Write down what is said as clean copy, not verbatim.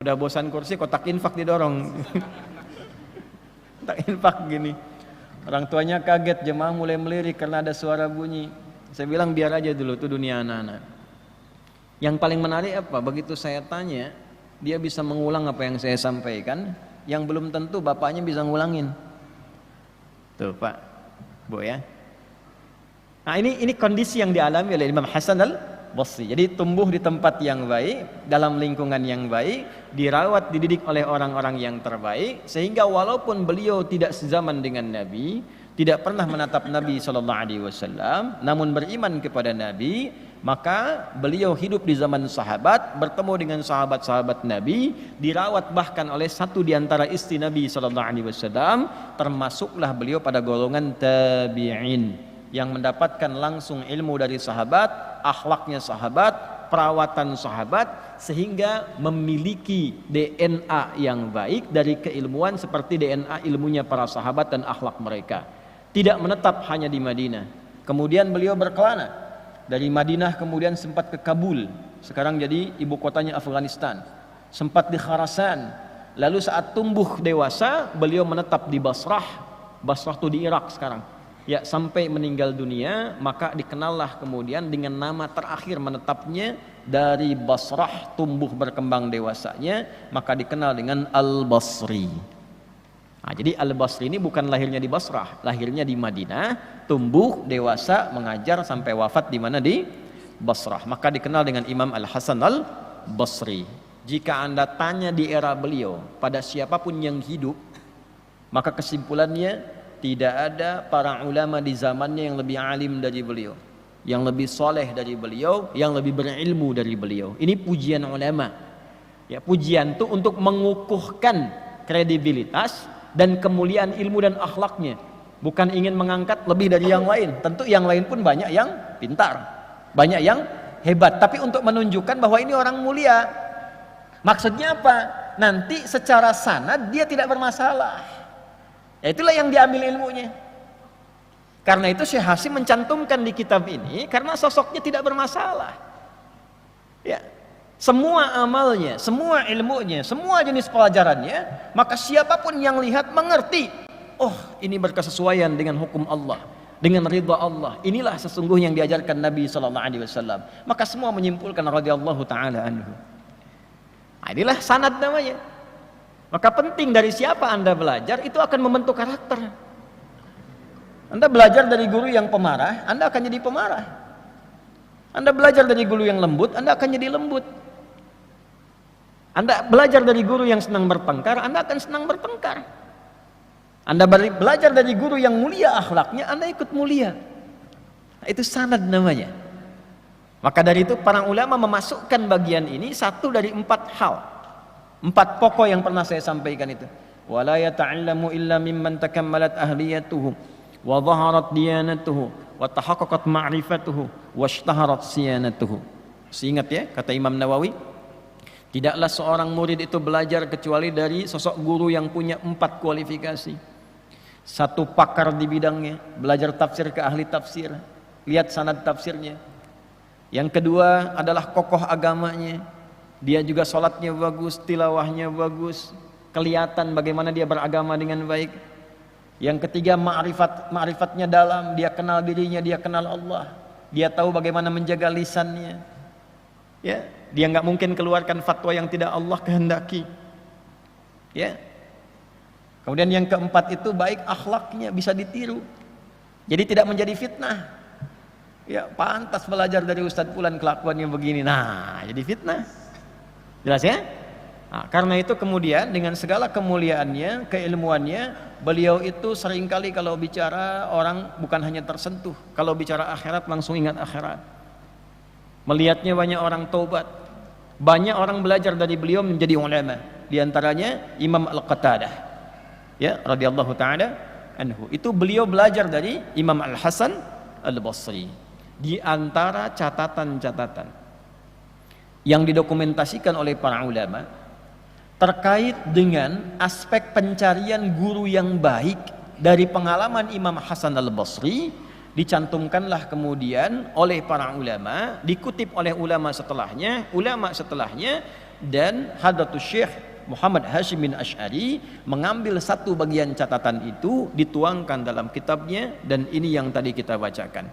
Udah bosan kursi, kotak infak didorong. Kotak infak gini. Orang tuanya kaget, jemaah mulai melirik karena ada suara bunyi. Saya bilang biar aja dulu, itu dunia anak-anak. Yang paling menarik apa? Begitu saya tanya, dia bisa mengulang apa yang saya sampaikan, yang belum tentu bapaknya bisa ngulangin. Tuh Pak, Bu ya. Nah ini kondisi yang dialami oleh Imam Hasan al-Basri. Jadi tumbuh di tempat yang baik, dalam lingkungan yang baik, dirawat, dididik oleh orang-orang yang terbaik, sehingga walaupun beliau tidak sezaman dengan Nabi, tidak pernah menatap Nabi SAW, namun beriman kepada Nabi, maka beliau hidup di zaman sahabat, bertemu dengan sahabat-sahabat Nabi, dirawat bahkan oleh satu di antara istri Nabi SAW, termasuklah beliau pada golongan tabi'in yang mendapatkan langsung ilmu dari sahabat, akhlaknya sahabat, perawatan sahabat, sehingga memiliki DNA yang baik dari keilmuan seperti DNA ilmunya para sahabat dan akhlak mereka. Tidak menetap hanya di Madinah. Kemudian beliau berkelana dari Madinah, kemudian sempat ke Kabul, sekarang jadi ibu kotanya Afghanistan. Sempat di Kharasan. Lalu saat tumbuh dewasa, beliau menetap di Basrah. Basrah itu di Irak sekarang. Ya, sampai meninggal dunia, maka dikenallah kemudian dengan nama terakhir menetapnya dari Basrah, tumbuh berkembang dewasanya, maka dikenal dengan Al-Basri. Nah, jadi Al-Basri ini bukan lahirnya di Basrah, lahirnya di Madinah, tumbuh dewasa, mengajar sampai wafat di mana, di Basrah. Maka dikenal dengan Imam Al-Hasan Al-Basri. Jika Anda tanya di era beliau pada siapapun yang hidup, maka kesimpulannya tidak ada para ulama di zamannya yang lebih alim dari beliau, yang lebih soleh dari beliau, yang lebih berilmu dari beliau. Ini pujian ulama. Ya, pujian itu untuk mengukuhkan kredibilitas dan kemuliaan ilmu dan akhlaknya. Bukan ingin mengangkat lebih dari yang lain. Tentu yang lain pun banyak yang pintar, banyak yang hebat. Tapi untuk menunjukkan bahwa ini orang mulia. Maksudnya apa? Nanti secara sanad dia tidak bermasalah. Ya, itulah yang diambil ilmunya. Karena itu Syekh Hasyim mencantumkan di kitab ini karena sosoknya tidak bermasalah. Ya, semua amalnya, semua ilmunya, semua jenis pelajarannya, maka siapapun yang lihat mengerti, oh ini berkesesuaian dengan hukum Allah, dengan ridha Allah. Inilah sesungguhnya yang diajarkan Nabi SAW. Maka semua menyimpulkan radhiyallahu taala anhu. Nah, inilah sanad namanya. Maka penting dari siapa Anda belajar, itu akan membentuk karakter. Anda belajar dari guru yang pemarah, Anda akan jadi pemarah. Anda belajar dari guru yang lembut, Anda akan jadi lembut. Anda belajar dari guru yang senang bertengkar, Anda akan senang bertengkar. Anda belajar dari guru yang mulia akhlaknya, Anda ikut mulia. Nah, itu sanad namanya. Maka dari itu para ulama memasukkan bagian ini satu dari 4 hal. 4 pokok yang pernah saya sampaikan itu. Wala yata'allamu illa mimman takammalat ahliyatuhu wa dhaharat diyanatuhu wa tahaqqaqat ma'rifatuhu wa ishtaharat siyanatuhu. Ingat ya kata Imam Nawawi, tidaklah seorang murid itu belajar kecuali dari sosok guru yang punya 4 kualifikasi. 1, pakar di bidangnya, belajar tafsir ke ahli tafsir, lihat sanad tafsirnya. Yang kedua adalah kokoh agamanya, dia juga sholatnya bagus, tilawahnya bagus, kelihatan bagaimana dia beragama dengan baik. Yang ketiga ma'rifatnya dalam, dia kenal dirinya, dia kenal Allah, dia tahu bagaimana menjaga lisannya. Ya, dia nggak mungkin keluarkan fatwa yang tidak Allah kehendaki. Ya. Kemudian yang keempat itu baik akhlaknya, bisa ditiru. Jadi tidak menjadi fitnah. Ya, pantas belajar dari Ustadz Fulan kelakuannya begini. Nah, jadi fitnah. Jelas ya? Nah, karena itu kemudian dengan segala kemuliaannya, keilmuannya, beliau itu seringkali kalau bicara orang bukan hanya tersentuh, kalau bicara akhirat langsung ingat akhirat. Melihatnya banyak orang taubat, banyak orang belajar dari beliau menjadi ulama. Di antaranya Imam Al-Qatadah, ya radhiyallahu taala anhu. Itu beliau belajar dari Imam Al-Hasan Al-Basri. Di antara catatan-catatan yang didokumentasikan oleh para ulama terkait dengan aspek pencarian guru yang baik dari pengalaman Imam Hasan Al-Basri, dicantumkanlah kemudian oleh para ulama, dikutip oleh ulama setelahnya dan Hadratus Syekh Muhammad Hashim bin Asy'ari mengambil satu bagian catatan itu dituangkan dalam kitabnya, dan ini yang tadi kita bacakan.